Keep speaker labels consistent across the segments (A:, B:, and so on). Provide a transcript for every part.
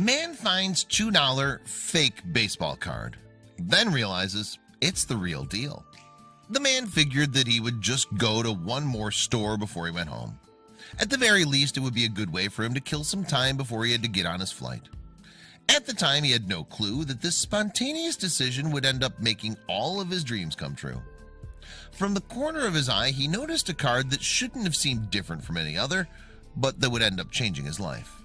A: Man finds $2 fake baseball card, then realizes it's the real deal. The man figured that he would just go to one more store before he went home. At the very least, it would be a good way for him to kill some time before he had to get on his flight. At the time, he had no clue that this spontaneous decision would end up making all of his dreams come true. From the corner of his eye, he noticed a card that shouldn't have seemed different from any other, but that would end up changing his life.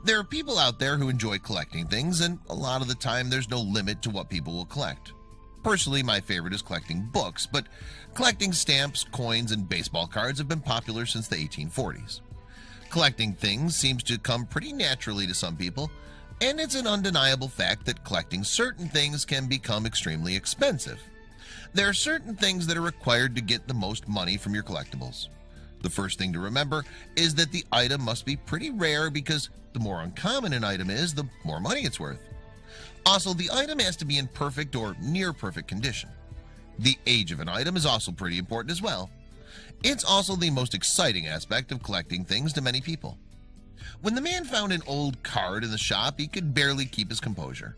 A: There are people out there who enjoy collecting things, and a lot of the time there's no limit to what people will collect. Personally, my favorite is collecting books, but collecting stamps, coins, and baseball cards have been popular since the 1840s. Collecting things seems to come pretty naturally to some people, and it's an undeniable fact that collecting certain things can become extremely expensive. There are certain things that are required to get the most money from your collectibles. The first thing to remember is that the item must be pretty rare, because the more uncommon an item is, the more money it's worth. Also, the item has to be in perfect or near perfect condition. The age of an item is also pretty important as well. It's also the most exciting aspect of collecting things to many people. When the man found an old card in the shop, he could barely keep his composure.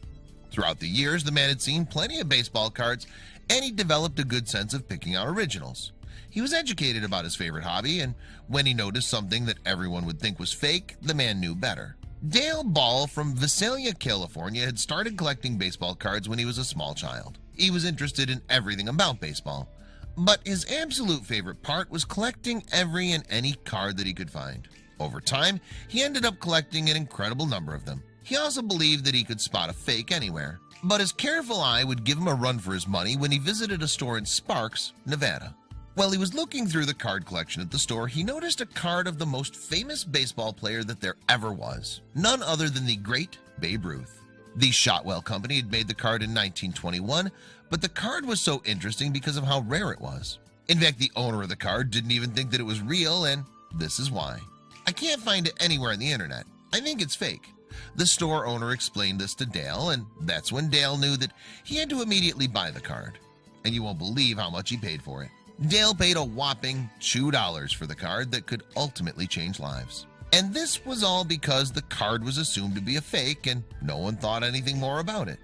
A: Throughout the years, the man had seen plenty of baseball cards, and he developed a good sense of picking out originals. He was educated about his favorite hobby, and when he noticed something that everyone would think was fake, the man knew better. Dale Ball from Visalia, California had started collecting baseball cards when he was a small child. He was interested in everything about baseball, but his absolute favorite part was collecting every and any card that he could find. Over time, he ended up collecting an incredible number of them. He also believed that he could spot a fake anywhere, but his careful eye would give him a run for his money when he visited a store in Sparks, Nevada. While he was looking through the card collection at the store, he noticed a card of the most famous baseball player that there ever was, none other than the great Babe Ruth. The Shotwell Company had made the card in 1921, but the card was so interesting because of how rare it was. In fact, the owner of the card didn't even think that it was real, and this is why. "I can't find it anywhere on the internet. I think it's fake." The store owner explained this to Dale, and that's when Dale knew that he had to immediately buy the card. And you won't believe how much he paid for it. Dale paid a whopping $2 for the card that could ultimately change lives. And this was all because the card was assumed to be a fake, and no one thought anything more about it.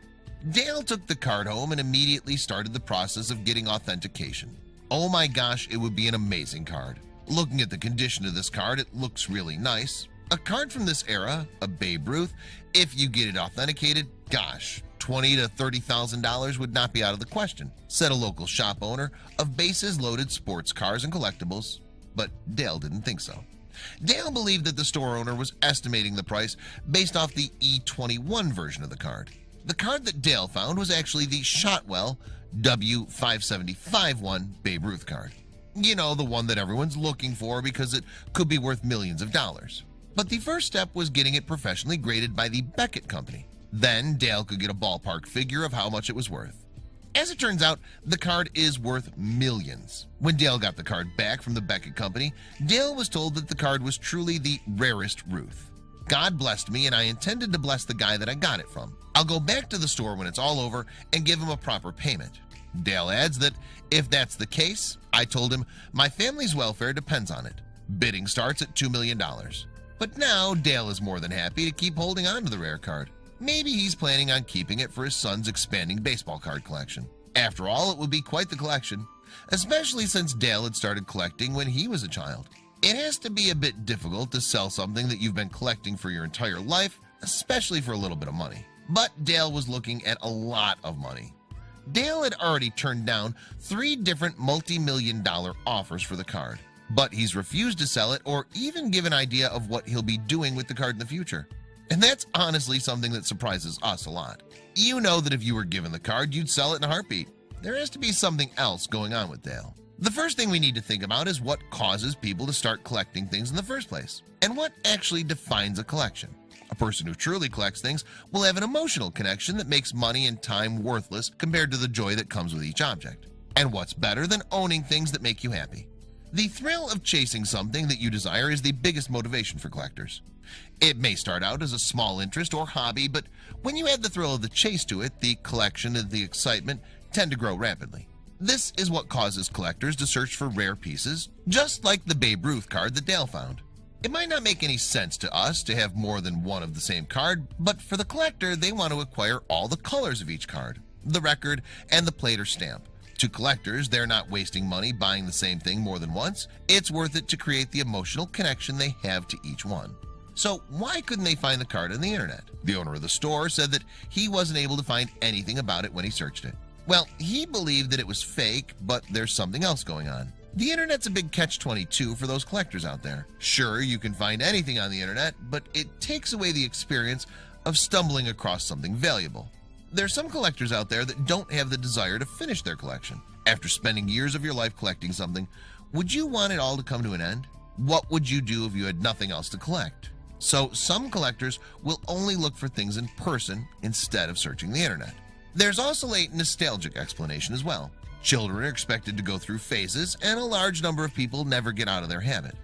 A: Dale took the card home and immediately started the process of getting authentication. Oh my gosh, it would be an amazing card. Looking at the condition of this card, it looks really nice. A card from this era, a Babe Ruth, if you get it authenticated, gosh, $20,000 to $30,000 would not be out of the question, said a local shop owner of bases-loaded sports cars and collectibles. But Dale didn't think so. Dale believed that the store owner was estimating the price based off the E21 version of the card. The card that Dale found was actually the Shotwell W575-1 Babe Ruth card. You know, the one that everyone's looking for because it could be worth millions of dollars. But the first step was getting it professionally graded by the Beckett Company. Then Dale could get a ballpark figure of how much it was worth. As it turns out, the card is worth millions. When Dale got the card back from the Beckett Company, Dale was told that the card was truly the rarest Ruth. "God blessed me, and I intended to bless the guy that I got it from. I'll go back to the store when it's all over and give him a proper payment." Dale adds that if that's the case, "I told him my family's welfare depends on it. Bidding starts at $2 million. But now Dale is more than happy to keep holding on to the rare card. Maybe he's planning on keeping it for his son's expanding baseball card collection. After all, it would be quite the collection, especially since Dale had started collecting when he was a child. It has to be a bit difficult to sell something that you've been collecting for your entire life, especially for a little bit of money. But Dale was looking at a lot of money. Dale had already turned down 3 different multi-million-dollar offers for the card, but he's refused to sell it or even give an idea of what he'll be doing with the card in the future. And that's honestly something that surprises us a lot. You know that if you were given the card, you'd sell it in a heartbeat. There has to be something else going on with Dale. The first thing we need to think about is what causes people to start collecting things in the first place, and what actually defines a collection. A person who truly collects things will have an emotional connection that makes money and time worthless compared to the joy that comes with each object. And what's better than owning things that make you happy? The thrill of chasing something that you desire is the biggest motivation for collectors. It may start out as a small interest or hobby, but when you add the thrill of the chase to it, the collection and the excitement tend to grow rapidly. This is what causes collectors to search for rare pieces, just like the Babe Ruth card that Dale found. It might not make any sense to us to have more than one of the same card, but for the collector, they want to acquire all the colors of each card, the record, and the plate or stamp. To collectors, they're not wasting money buying the same thing more than once. It's worth it to create the emotional connection they have to each one. So why couldn't they find the card on the internet? The owner of the store said that he wasn't able to find anything about it when he searched it. Well, he believed that it was fake, but there's something else going on. The internet's a big catch-22 for those collectors out there. Sure, you can find anything on the internet, but it takes away the experience of stumbling across something valuable. There's some collectors out there that don't have the desire to finish their collection. After spending years of your life collecting something, would you want it all to come to an end? What would you do if you had nothing else to collect? So some collectors will only look for things in person instead of searching the internet. There's also a nostalgic explanation as well. Children are expected to go through phases, and a large number of people never get out of their habit.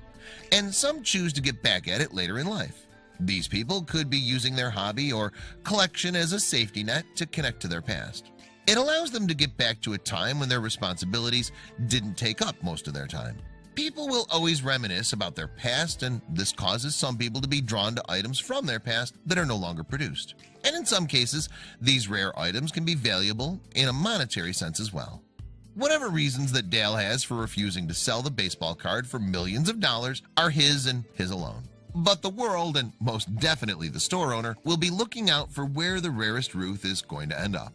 A: And some choose to get back at it later in life. These people could be using their hobby or collection as a safety net to connect to their past. It allows them to get back to a time when their responsibilities didn't take up most of their time. People will always reminisce about their past, and this causes some people to be drawn to items from their past that are no longer produced. And in some cases, these rare items can be valuable in a monetary sense as well. Whatever reasons that Dale has for refusing to sell the baseball card for millions of dollars are his and his alone. But the world, and most definitely the store owner, will be looking out for where the rarest Ruth is going to end up.